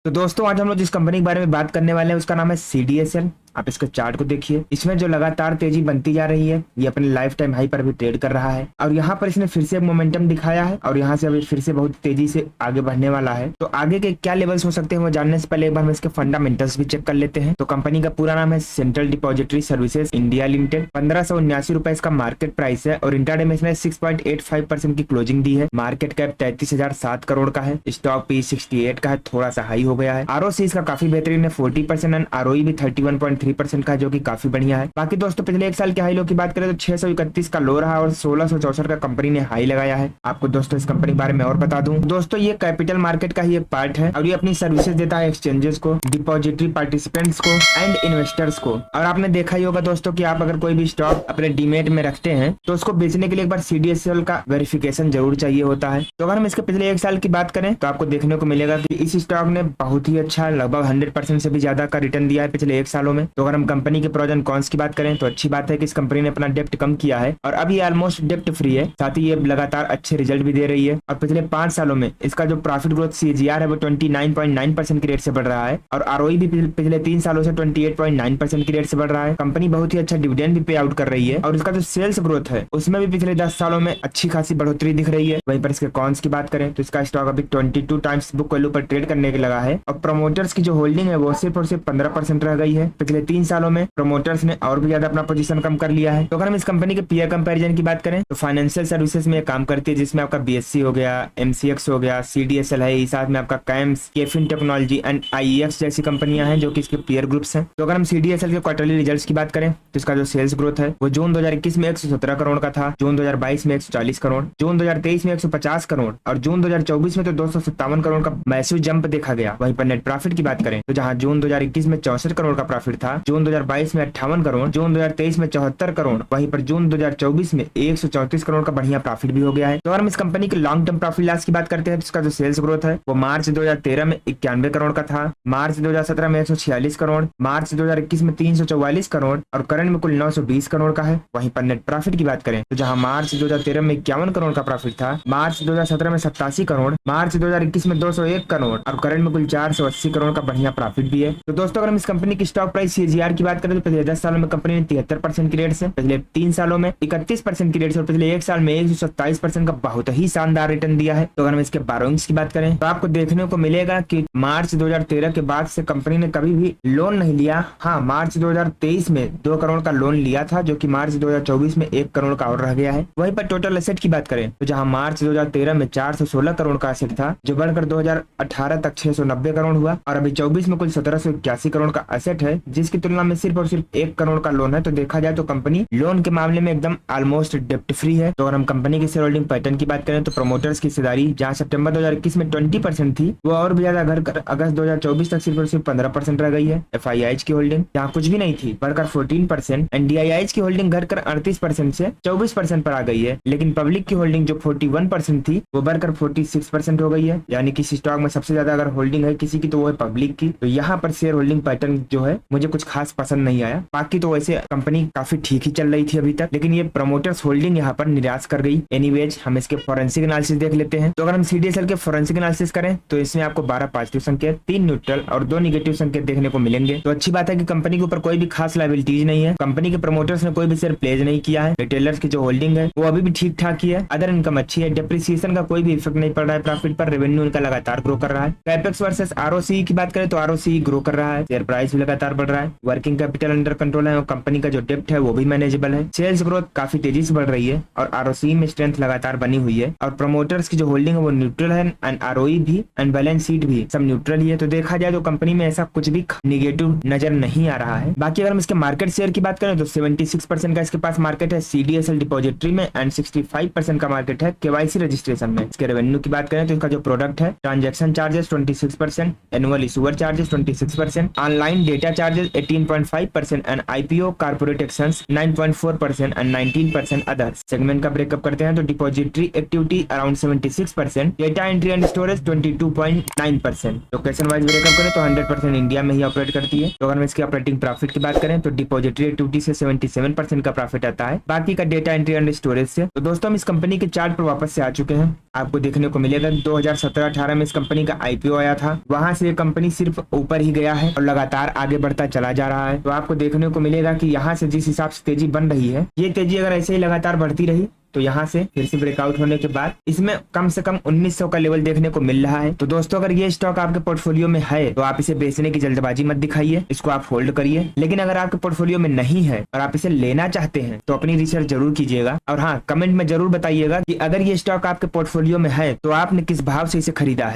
तो दोस्तों आज हम लोग जिस कंपनी के बारे में बात करने वाले हैं उसका नाम है CDSL। आप इसके चार्ट को देखिए, इसमें जो लगातार तेजी बनती जा रही है ये अपने लाइफ टाइम हाई पर भी ट्रेड कर रहा है और यहाँ पर इसने फिर से मोमेंटम दिखाया है और यहाँ से अभी फिर से बहुत तेजी से आगे बढ़ने वाला है। तो आगे के क्या लेवल्स हो सकते हैं वो जानने से पहले एक बार हम इसके फंडामेंटल्स भी चेक कर लेते हैं। तो कंपनी का पूरा नाम है central depository services India limited. 1579 रुपए इसका मार्केट प्राइस है और इंट्राडे में इसने 6.85% की क्लोजिंग दी है। मार्केट कैप 33,007 करोड़ का है। स्टॉक पी 68 का है, थोड़ा सा हाई हो गया है। ROC इसका काफी बेहतरीन है 40% एंड ROE भी 31.3% का है, जो कि काफी बढ़िया है। बाकी दोस्तों पिछले एक साल के हाई लो की बात करें तो 631 का लो रहा और 1664 का कंपनी ने हाई लगाया है। आपको दोस्तों इस कंपनी के बारे में और बता दूं दोस्तों, ये कैपिटल मार्केट का ही एक पार्ट है और ये अपनी सर्विसेज देता है एक्सचेंजेस को, डिपॉजिटरी पार्टिसिपेंट्स को एंड इन्वेस्टर्स को। और आपने देखा ही होगा दोस्तों कि आप अगर कोई भी स्टॉक अपने डीमेट में रखते हैं तो उसको बेचने के लिए एक बार CDSL का वेरिफिकेशन जरूर चाहिए होता है। तो अगर हम इसके पिछले एक साल की बात करें तो आपको देखने को मिलेगा कि इस स्टॉक ने बहुत ही अच्छा लगभग 100% से भी ज्यादा का रिटर्न दिया है पिछले एक सालों में। तो अगर हम कंपनी के प्रोज एंड कॉन्स की बात करें तो अच्छी बात है कि इस कंपनी ने अपना डेप्ट कम किया है और अब ये ऑलमोस्ट डेप्ट फ्री है, साथ ही ये लगातार अच्छे रिजल्ट भी दे रही है। और पिछले 5 सालों में इसका जो प्रॉफिट ग्रोथ CAGR है वो 29.9% की रेट से बढ़ रहा है और ROE भी पिछले 3 सालों से 28.9% की रेट से बढ़ रहा है। कंपनी बहुत ही अच्छा डिविडेंड भी पे आउट कर रही है और इसका जो सेल्स ग्रोथ है उसमें भी पिछले 10 सालों में अच्छी खासी बढ़ोतरी दिख रही है। वहीं पर इसके कॉन्स की बात करें तो इसका स्टॉक अभी 22 टाइम्स बुक वैल्यू पर ट्रेड करने के लगा है और प्रमोटर्स की जो होल्डिंग है वो सिर्फ और सिर्फ 15% रह गई है। पिछले 3 सालों में प्रमोटर्स ने और भी ज्यादा अपना पोजीशन कम कर लिया है। तो अगर हम इस कंपनी के पीयर कंपैरिजन की बात करें तो फाइनेंशियल सर्विसेज में काम करती है, जिसमें आपका BSE हो गया, MCX हो गया, CDSL है, इस साथ में आपका कैम्स, केफिन टेक्नोलॉजी एंड IEX जैसी कंपनियां हैं जो कि इसके पीयर ग्रुप्स हैं। तो अगर हम CDSL के क्वार्टरली रिजल्ट्स की बात करें तो इसका जो सेल्स ग्रोथ है वो जून 2021 में 117 करोड़ का था, जून 2022 में 140 करोड़, जून 2023 में 150 करोड़ और जून 2024 में तो 257 करोड़ का मैसिव जंप देखा गया। वहीं पर नेट प्रॉफिट की बात करें तो जहां जून 2021 में 64 करोड़ का प्रॉफिट था, जून 2022 में 58 करोड़, जून 2023 में 74 करोड़, वहीं पर जून 2024 में 134 करोड़ का बढ़िया प्रॉफिट भी हो गया है। तो अगर हम इस कंपनी के लॉन्ग टर्म प्रॉफिट लॉस की बात करते हैं तो इसका जो सेल्स ग्रोथ है वो मार्च 2013 में 91 करोड़ का था, मार्च 2017 में 146 करोड़, मार्च 2021 में 344 करोड़ और करंट में कुल 920 करोड़ का है। वहीं पर नेट प्रॉफिट की बात करें तो जहां मार्च 2013 में 51 करोड़ का प्रॉफिट था, मार्च 2017 में 87 करोड़, मार्च 2021 में 201 करोड़ और करंट में कुल 480 करोड़ का बढ़िया प्रॉफिट भी है। तो दोस्तों अगर हम इस कंपनी की स्टॉक प्राइस CAGR की बात करें तो पिछले 10 सालों में कंपनी ने 73% की रेट से, पिछले 3 सालों में 31% की रेट से और पिछले 1 साल में 127% का बहुत ही शानदार रिटर्न दिया है। तो अगर हम इसके बारोइंग्स की बात करें तो आपको देखने को मिलेगा कि मार्च 2013 के बाद से कंपनी ने कभी भी लोन नहीं लिया। हाँ, मार्च 2023 में 2 करोड़ का लोन लिया था जो कि मार्च 2024 में 1 करोड़ का और रह गया है। वहीं पर टोटल एसेट की बात करें तो जहां मार्च 2013 में 416 करोड़ का एसेट था जो बढ़कर 2018 तक 690 करोड़ हुआ और अभी 24 में कुल 1781 करोड़ का एसेट है, जिसकी तुलना में सिर्फ और सिर्फ 1 करोड़ का लोन है। तो देखा जाए तो कंपनी लोन के मामले में एकदम ऑलमोस्ट डेप्ट फ्री है। तो अगर हम कंपनी की शेयर होल्डिंग पैटर्न की बात करें तो प्रमोटर्स की हिस्सेदारी जहां सितंबर 2021 में 20% थी वो और भी ज्यादा घटकर अगस्त 2024 तक सिर्फ और सिर्फ 15% रह गई है। FIIs की होल्डिंग जहां कुछ भी नहीं थी बढ़कर 14% एंड DIIs की होल्डिंग घटकर 38% से 24% पर आ गई है। लेकिन पब्लिक की होल्डिंग जो 41% थी वो बढ़कर 46% हो गई है। यानी किसी स्टॉक में सबसे ज्यादा अगर होल्डिंग है किसी की तो वो है पब्लिक की। तो यहाँ पर शेयर होल्डिंग पैटर्न जो है मुझे कुछ खास पसंद नहीं आया। बाकी तो वैसे कंपनी काफी ठीक ही चल रही थी अभी तक, लेकिन ये प्रमोटर्स होल्डिंग यहाँ पर निराश कर गई। एनीवेज हम इसके फोरेंसिक एनालिसिस देख लेते हैं। तो अगर हम CDSL के फोरेंसिक एनालिसिस करें तो इसमें आपको 12 पॉजिटिव संकेत, 3 न्यूट्रल और 2 निगेटिव संकेत देखने को मिलेंगे। तो अच्छी बात है कि कंपनी के ऊपर कोई भी खास लायबिलिटीज नहीं है। कंपनी के प्रमोटर्स ने कोई भी शेयर प्लेज नहीं किया है। रिटेलर्स की जो होल्डिंग है वो अभी भी ठीक ठाक ही है। अदर इनकम अच्छी है। डेप्रिसिएशन का कोई भी इफेक्ट नहीं पड़ रहा है प्रॉफिट पर। रेवेन्यू इनका लगातार ग्रो कर रहा है। कैपेक्स वर्सेस ROC की बात करें तो ROC ग्रो कर रहा है। शेयर प्राइस भी लगातार बढ़ रहा है। वर्किंग कैपिटल अंडर कंट्रोल है और कंपनी का जो डेप्ट है वो भी मैनेजेबल है। सेल्स ग्रोथ काफी तेजी से बढ़ रही है और ROC में स्ट्रेंथ लगातार बनी हुई है और प्रमोटर्स की जो होल्डिंग है वो न्यूट्रल है एंड ROE भी एंड बैलेंस शीट भी सब न्यूट्रल ही है। तो देखा जाए तो कंपनी में ऐसा कुछ भी निगेटिव नजर नहीं आ रहा है। बाकी अगर हम इसके मार्केट शेयर की बात करें तो 76% का इसके पास मार्केट है CDSL डिपॉजिटरी में एंड 65% का मार्केट है KYC रजिस्ट्रेशन में। इसके रेवेन्यू की बात करें तो इसका जो प्रोडक्ट है transaction charges 26%, annual issuer charges 26%, online data charges 18.5% and IPO corporate actions 9.4% and 19% others. Segment का ब्रेकअप करते हैं तो depository activity around 76%, data entry and storage 22.9%। Location wise breakup करें तो 100% इंडिया में ही ऑपरेट करती है। तो अगर हम इसके ऑपरेटिंग प्रॉफिट की बात करें तो डिपॉजिटरी एक्टिविटी से 77% का प्रॉफिट आता है, बाकी का डेटा एंट्री एंड स्टोरेज से। तो दोस्तों हम इस कंपनी के चार्ट पर वापस से आ चुके हैं। आपको देखने को मिलेगा 2017-18 में इस कंपनी का आईपीओ आया था, वहां से ये कंपनी सिर्फ ऊपर ही गया है और लगातार आगे बढ़ता चला जा रहा है। तो आपको देखने को मिलेगा कि यहाँ से जिस हिसाब से तेजी बन रही है, ये तेजी अगर ऐसे ही लगातार बढ़ती रही तो यहाँ से फिर से ब्रेकआउट होने के बाद इसमें कम से कम 1900 का लेवल देखने को मिल रहा है। तो दोस्तों अगर ये स्टॉक आपके पोर्टफोलियो में है तो आप इसे बेचने की जल्दबाजी मत दिखाइए, इसको आप होल्ड करिए। लेकिन अगर आपके पोर्टफोलियो में नहीं है और आप इसे लेना चाहते हैं तो अपनी रिसर्च जरूर कीजिएगा और हाँ, कमेंट में जरूर बताइएगा कि अगर ये स्टॉक आपके पोर्टफोलियो में है तो आपने किस भाव से इसे खरीदा है।